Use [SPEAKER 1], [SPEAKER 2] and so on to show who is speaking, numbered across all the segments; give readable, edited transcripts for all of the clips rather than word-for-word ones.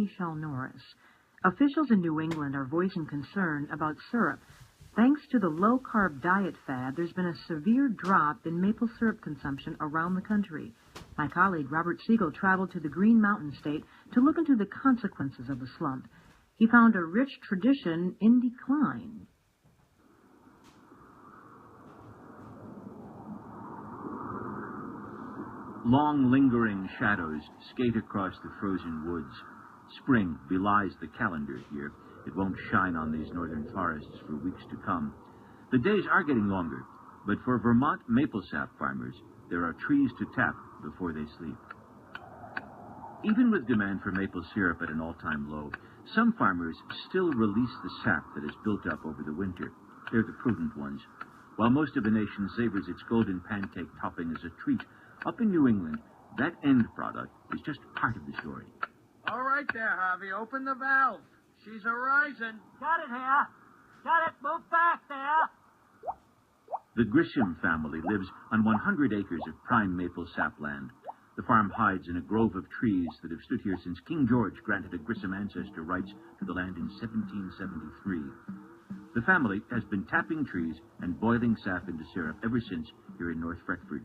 [SPEAKER 1] Michelle Norris. Officials in New England are voicing concern about syrup. Thanks to the low-carb diet fad, there's been a severe drop in maple syrup consumption around the country. My colleague Robert Siegel traveled to the Green Mountain State to look into the consequences of the slump. He found a rich tradition in decline.
[SPEAKER 2] Long, lingering shadows skate across the frozen woods. Spring belies the calendar here. It won't shine on these northern forests for weeks to come. The days are getting longer, but for Vermont maple sap farmers, there are trees to tap before they sleep. Even with demand for maple syrup at an all-time low, some farmers still release the sap that is built up over the winter. They're the prudent ones. While most of the nation savors its golden pancake topping as a treat, up in New England, that end product is just part of the story.
[SPEAKER 3] All right there, Harvey. Open the valve. She's a-rising.
[SPEAKER 4] Got it here. Got it. Move back there.
[SPEAKER 2] The Grisham family lives on 100 acres of prime maple sap land. The farm hides in a grove of trees that have stood here since King George granted a Grisham ancestor rights to the land in 1773. The family has been tapping trees and boiling sap into syrup ever since here in North Fretford.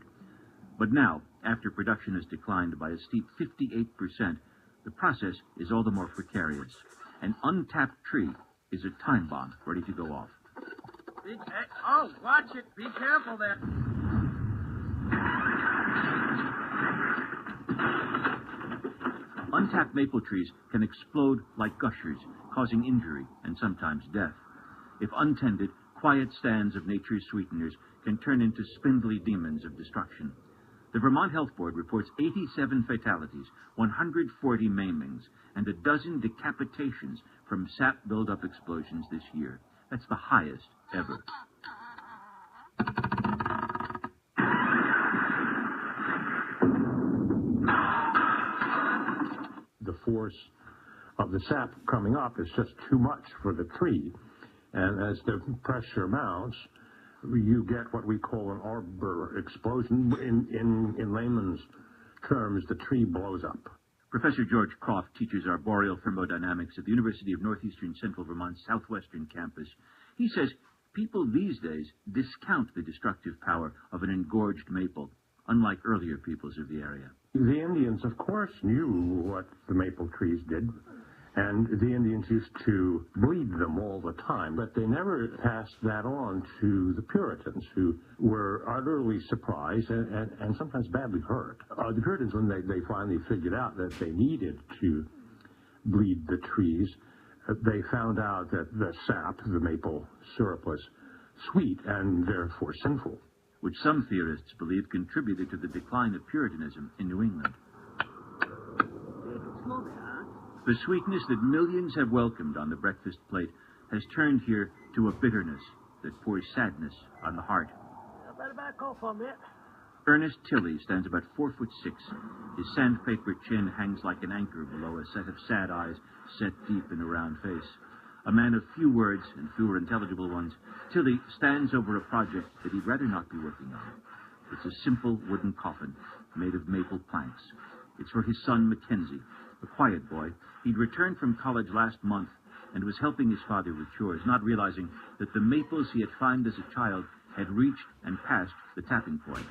[SPEAKER 2] But now, after production has declined by a steep 58%, the process is all the more precarious. An untapped tree is a time bomb ready to go off.
[SPEAKER 3] Oh, watch it. Be careful there.
[SPEAKER 2] Untapped maple trees can explode like gushers, causing injury and sometimes death. If untended, quiet stands of nature's sweeteners can turn into spindly demons of destruction. The Vermont Health Board reports 87 fatalities, 140 maimings, and a dozen decapitations from sap buildup explosions this year. That's the highest ever.
[SPEAKER 5] The force of the sap coming up is just too much for the tree. And as the pressure mounts, you get what we call an arbor explosion. In layman's terms, the tree blows up.
[SPEAKER 2] Professor George Croft teaches arboreal thermodynamics at the University of Northeastern Central Vermont's southwestern campus. He says people these days discount the destructive power of an engorged maple, unlike earlier peoples of the area.
[SPEAKER 5] The Indians, of course, knew what the maple trees did, and the Indians used to bleed them all the time, but they never passed that on to the Puritans, who were utterly surprised and sometimes badly hurt. The Puritans, when they finally figured out that they needed to bleed the trees, they found out that the sap, the maple syrup, was sweet and therefore sinful,
[SPEAKER 2] which some theorists believe contributed to the decline of Puritanism in New England. The sweetness that millions have welcomed on the breakfast plate has turned here to a bitterness that pours sadness on the heart.
[SPEAKER 4] Better back off a bit.
[SPEAKER 2] Ernest Tilley stands about 4'6". His sandpaper chin hangs like an anchor below a set of sad eyes set deep in a round face. A man of few words and fewer intelligible ones, Tilley stands over a project that he'd rather not be working on. It's a simple wooden coffin made of maple planks. It's for his son Mackenzie, a quiet boy. He'd returned from college last month and was helping his father with chores, not realizing that the maples he had climbed as a child had reached and passed the tapping point.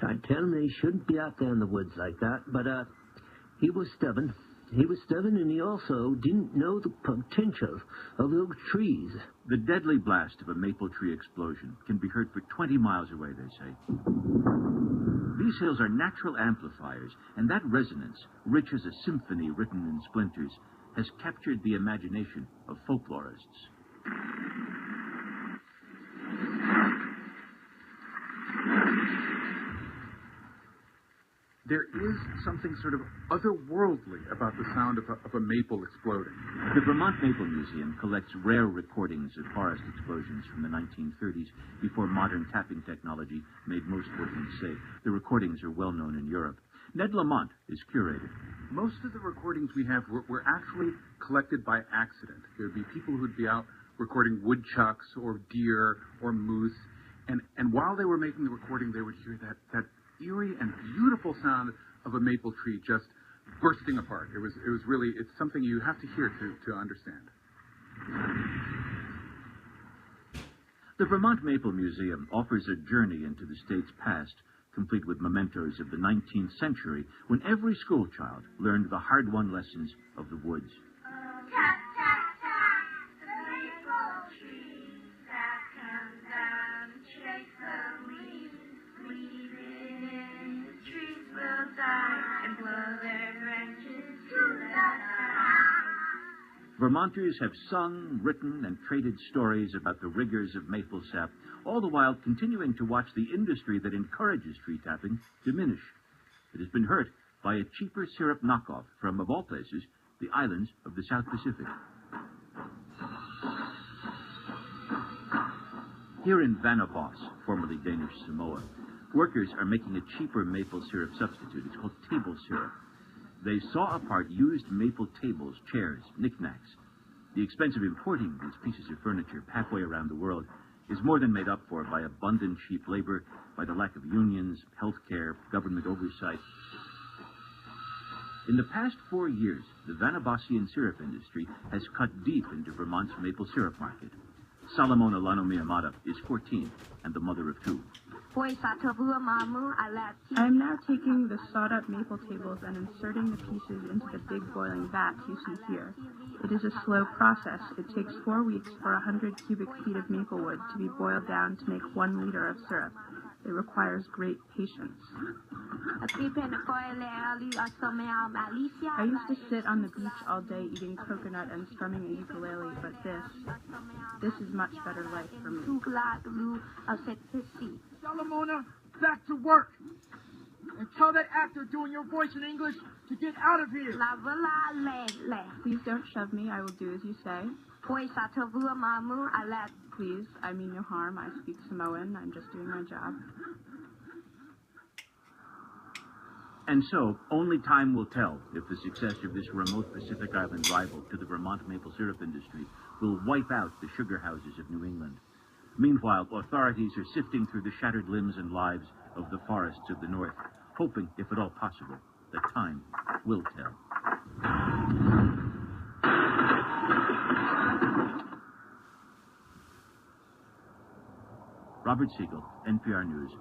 [SPEAKER 6] Tried to tell him they shouldn't be out there in the woods like that, but he was stubborn. He was stubborn, and he also didn't know the potential of those trees.
[SPEAKER 2] The deadly blast of a maple tree explosion can be heard for 20 miles away, they say. These hills are natural amplifiers, and that resonance, rich as a symphony written in splinters, has captured the imagination of folklorists.
[SPEAKER 7] There is something sort of otherworldly about the sound of a maple exploding.
[SPEAKER 2] The Vermont Maple Museum collects rare recordings of forest explosions from the 1930s, before modern tapping technology made most woodlands safe. The recordings are well known in Europe. Ned Lamont is curator.
[SPEAKER 7] Most of the recordings we have were actually collected by accident. There would be people who'd be out recording woodchucks or deer or moose, and while they were making the recording, they would hear that eerie and beautiful sound of a maple tree just bursting apart. It was really, it's something you have to hear to understand.
[SPEAKER 2] The Vermont Maple Museum offers a journey into the state's past, complete with mementos of the 19th century, when every schoolchild learned the hard-won lessons of the woods.
[SPEAKER 8] Tap, tap, tap, the maple tree that comes down, shakes the leaves, leaving trees will die and blow their branches to the sky.
[SPEAKER 2] Vermonters have sung, written, and traded stories about the rigors of maple sap, all the while continuing to watch the industry that encourages tree tapping diminish. It has been hurt by a cheaper syrup knockoff from, of all places, the islands of the South Pacific. Here in Vanabos, formerly Danish Samoa, workers are making a cheaper maple syrup substitute. It's called table syrup. They saw apart used maple tables, chairs, knickknacks. The expense of importing these pieces of furniture halfway around the world is more than made up for by abundant cheap labor, by the lack of unions, health care, government oversight. In the past 4 years, the Vanabosian syrup industry has cut deep into Vermont's maple syrup market. Salomona Lano-Miyamada is 14 and the mother of 2.
[SPEAKER 9] I am now taking the sawed-up maple tables and inserting the pieces into the big boiling vats you see here. It is a slow process. It takes 4 weeks for 100 cubic feet of maple wood to be boiled down to make 1 liter of syrup. It requires great patience. I used to sit on the beach all day eating coconut and strumming a ukulele, but this is much better life for me.
[SPEAKER 3] Salomona, back to work. And tell that actor doing your voice in English to get out of here.
[SPEAKER 9] Please don't shove me. I will do as you say. Please, I mean no harm. I speak Samoan. I'm just doing my job.
[SPEAKER 2] And so, only time will tell if the success of this remote Pacific Island rival to the Vermont maple syrup industry will wipe out the sugar houses of New England. Meanwhile, authorities are sifting through the shattered limbs and lives of the forests of the North, hoping, if at all possible, that time will tell. Robert Siegel, NPR News.